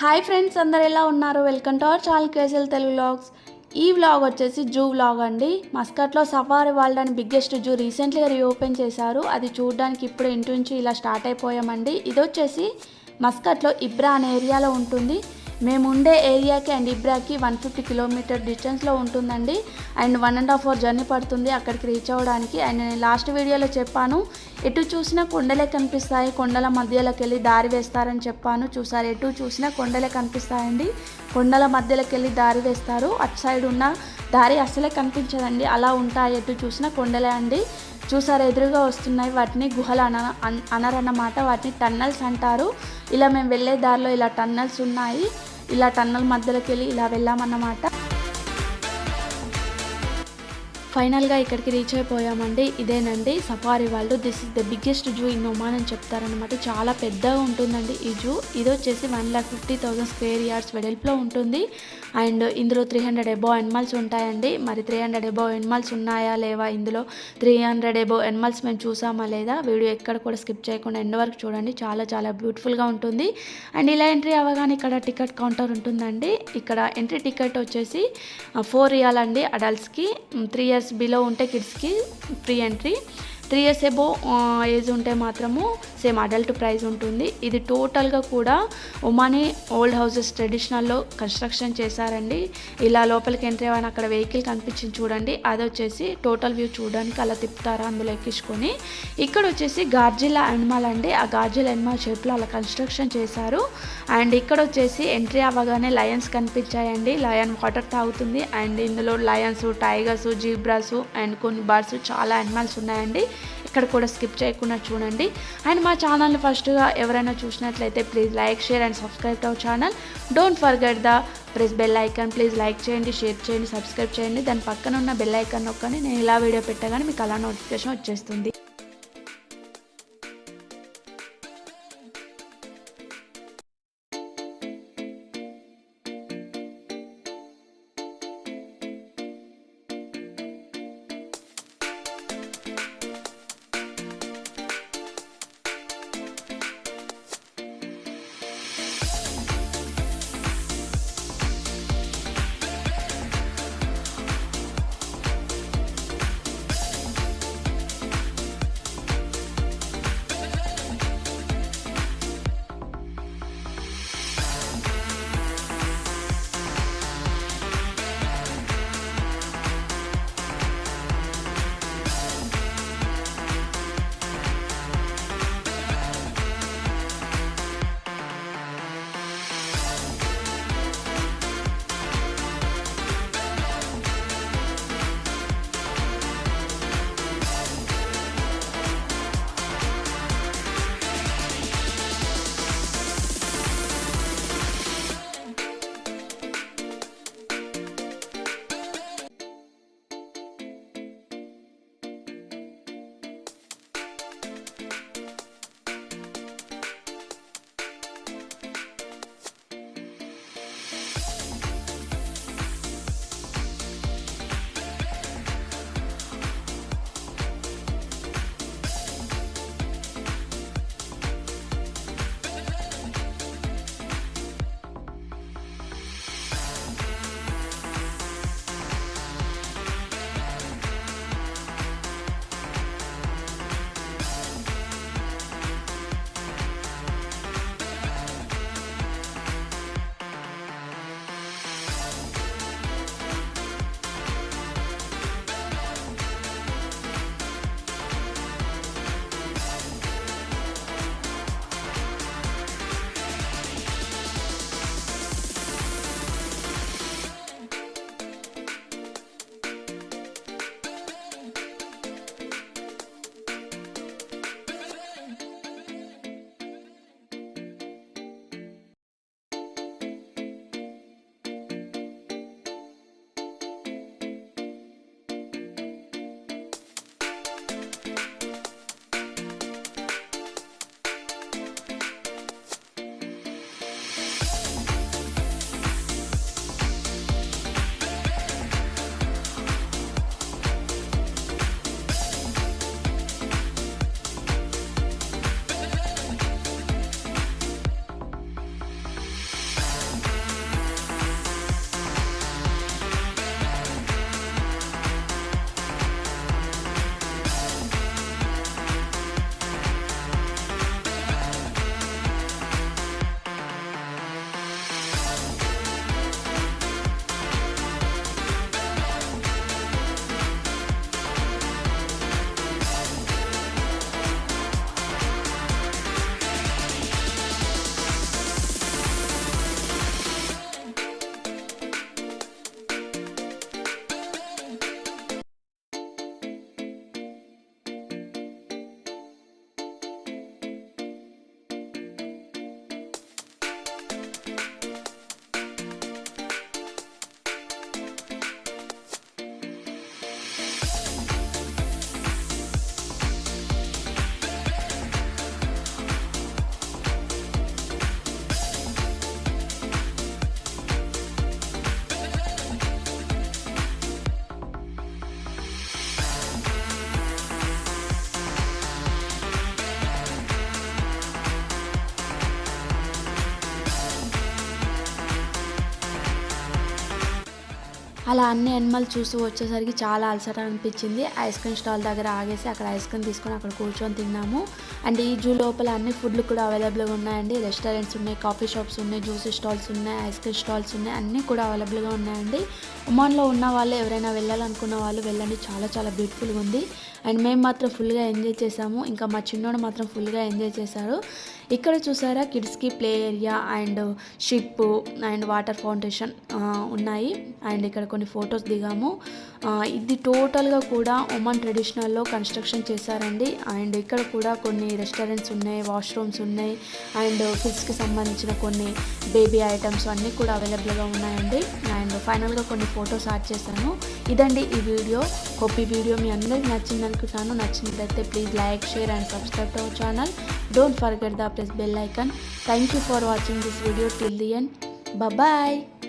Hi friends, అందరు ఎలా ఉన్నారు? Welcome to our channel KSL Telugu vlogs. ఈ వ్లాగ్ వచ్చేసి జూ వ్లాగ్ అండి. మస్కట్లో సఫారీ వరల్డ్ అని బిగ్గెస్ట్ జూ రీసెంట్గా రీఓపెన్ చేశారు. అది చూడడానికి ఇప్పుడు ఇంటి నుంచి ఇలా స్టార్ట్ అయిపోయామండి. ఇది వచ్చేసి మస్కట్లో ఇబ్రా అనే ఏరియాలో ఉంటుంది. మేము ఉండే ఏరియాకి అండ్ ఇబ్రాకి 150 కిలోమీటర్ డిస్టెన్స్లో ఉంటుందండి. అండ్ 1.5 అవర్ జర్నీ పడుతుంది అక్కడికి రీచ్ అవ్వడానికి. అండ్ నేను లాస్ట్ వీడియోలో చెప్పాను, ఎటు చూసినా కొండలే కనిపిస్తాయి, కొండల మధ్యలోకి వెళ్ళి దారి వేస్తారని చెప్పాను. చూసారు, ఎటు చూసినా కొండలే కనిపిస్తాయండి. కొండల మధ్యలోకి వెళ్ళి దారి వేస్తారు. అటు సైడ్ ఉన్న దారి అస్సలే కనిపించదండి, అలా ఉంటాయి. ఎటు చూసినా కొండలే అండి. చూసారు, ఎదురుగా వస్తున్నాయి. వాటిని గుహలు అనరన్నమాట, వాటిని టన్నల్స్ అంటారు. ఇలా మేము వెళ్ళే దారిలో ఇలా టన్నల్స్ ఉన్నాయి. ఇలా టన్నల్ మధ్యలోకి వెళ్ళి ఇలా వెళ్ళామన్నమాట. ఫైనల్గా ఇక్కడికి రీచ్ అయిపోయామండి. ఇదేనండి safari world. This is the biggest zoo in Oman అని చెప్తారనమాట. చాలా పెద్దగా ఉంటుందండి ఈ జూ. ఇది వచ్చేసి 1,50,000 స్క్వేర్ యార్డ్స్ వెడల్పులో ఉంటుంది. అండ్ ఇందులో 300 అబోవ్ యానిమల్స్ ఉంటాయండి. మరి 300 అబోవ్ యానిమల్స్ ఉన్నాయా లేవా, ఇందులో 300 అబోవ్ యానిమల్స్ మేము చూసామా లేదా, వీడియో ఎక్కడ కూడా స్కిప్ చేయకుండా ఎండ్ వరకు చూడండి. చాలా చాలా బ్యూటిఫుల్గా ఉంటుంది. అండ్ ఇలా ఎంట్రీ అవ్వగానే ఇక్కడ టికెట్ కౌంటర్ ఉంటుందండి. ఇక్కడ ఎంట్రీ టికెట్ వచ్చేసి 4 రియాల్ అండి అడల్ట్స్కి. 3 ఇయర్స్ బిలో ఉంటే కిడ్స్కి free entry. 3 years above age ఉంటే మాత్రము సేమ్ అడల్ట్ ప్రైస్ ఉంటుంది. ఇది టోటల్గా కూడా ఒమానీ ఓల్డ్ హౌసెస్ ట్రెడిషనల్లో కన్స్ట్రక్షన్ చేశారండి. ఇలా లోపలికి ఎంట్రీ అయినా అక్కడ వెహికల్ కనిపించింది చూడండి, అది వచ్చేసి టోటల్ వ్యూ చూడడానికి అలా తిప్పుతారు అందులో ఎక్కించుకొని. ఇక్కడ వచ్చేసి గార్జిలా యానిమల్ అండి. ఆ గార్జిలా యానిమల్ షేప్లో అలా కన్స్ట్రక్షన్ చేశారు. అండ్ ఇక్కడ వచ్చేసి ఎంట్రీ అవ్వగానే లయన్స్ కనిపించాయండి. లయన్ వాటర్ తాగుతుంది. అండ్ ఇందులో లయన్స్, టైగర్స్, జీబ్రాస్ అండ్ కొన్ని బర్డ్స్, చాలా యానిమల్స్ ఉన్నాయండి. ఇక్కడ కూడా స్కిప్ చేయకుండా చూడండి. అండ్ మా ఛానల్ని ఫస్ట్గా ఎవరైనా చూసినట్లయితే please like, share and subscribe to our channel. Don't forget the press bell icon. Please like చేయండి, షేర్ చేయండి, సబ్స్క్రైబ్ చేయండి. దాని పక్కన ఉన్న బెల్ ఐకాన్ నొక్కని నేను ఇలా వీడియో పెట్టగానే మీకు అలా నోటిఫికేషన్ వచ్చేస్తుంది. అలా అన్ని యానిమల్ చూసి వచ్చేసరికి చాలా అలసట అనిపించింది. ఐస్ క్రీమ్ స్టాల్ దగ్గర ఆగేసి అక్కడ ఐస్ క్రీమ్ తీసుకొని అక్కడ కూర్చొని తిన్నాము. అండ్ ఈ జూ లోపల అన్ని ఫుడ్లు కూడా అవైలబుల్గా ఉన్నాయండి. రెస్టారెంట్స్ ఉన్నాయి, కాఫీ షాప్స్ ఉన్నాయి, జ్యూస్ స్టాల్స్ ఉన్నాయి, ఐస్ క్రీమ్ స్టాల్స్ ఉన్నాయి, అన్నీ కూడా అవైలబుల్గా ఉన్నాయండి. ఒమాన్లో ఉన్న వాళ్ళు ఎవరైనా వెళ్ళాలనుకున్న వాళ్ళు వెళ్ళండి, చాలా చాలా బ్యూటిఫుల్గా ఉంది. అండ్ మేము మాత్రం ఫుల్గా ఎంజాయ్ చేసాము. ఇంకా మా చిన్నోడు మాత్రం ఫుల్గా ఎంజాయ్ చేశాడు. ఇక్కడ చూసారా కిడ్స్కి play area and ship and water fountain ఉన్నాయి. అండ్ ఇక్కడ కొన్ని ఫొటోస్ దిగాము. ఇది టోటల్గా కూడా ఒమాన్ ట్రెడిషనల్లో కన్స్ట్రక్షన్ చేశారండి. అండ్ ఇక్కడ కూడా కొన్ని రెస్టారెంట్స్ ఉన్నాయి, వాష్రూమ్స్ ఉన్నాయి, అండ్ కిడ్స్కి సంబంధించిన కొన్ని బేబీ ఐటమ్స్ అన్నీ కూడా అవైలబుల్గా ఉన్నాయండి. అండ్ ఫైనల్గా కొన్ని ఫొటోస్ యాడ్ చేశాను. ఇదండి ఈ వీడియో. హోప్ ఈ వీడియో మీ అందరికి నచ్చింది అనుకుంటాను. నచ్చినట్లయితే please like, share and subscribe to our channel. Don't forget the press bell icon. Thank you for watching this video till the end. Bye bye.